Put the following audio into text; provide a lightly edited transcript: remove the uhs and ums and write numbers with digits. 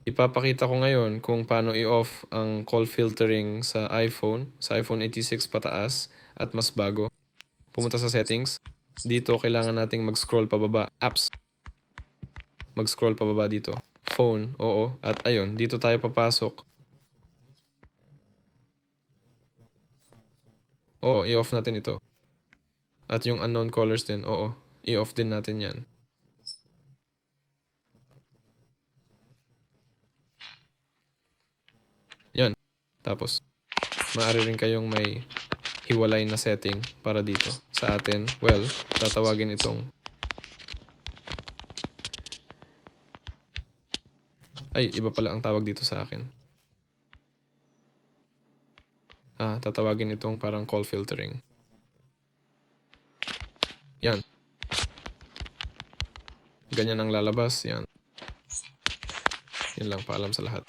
Ipapakita ko ngayon kung paano i-off ang call filtering sa iPhone 86 pataas at mas bago. Pumunta sa settings. Dito kailangan nating mag-scroll pababa. Apps. Mag-scroll pababa dito. Phone, oo. At ayun, dito tayo papasok. Oo, i-off natin ito. At yung unknown callers din, oo. I-off din natin yan. Yan. Tapos, maaari rin kayong may hiwalay na setting para dito. Sa atin, well, tatawagin itong ay, iba pala ang tawag dito sa akin. Tatawagin itong parang call filtering. Yan. Ganyan ang lalabas, yan. Yan lang, paalam sa lahat.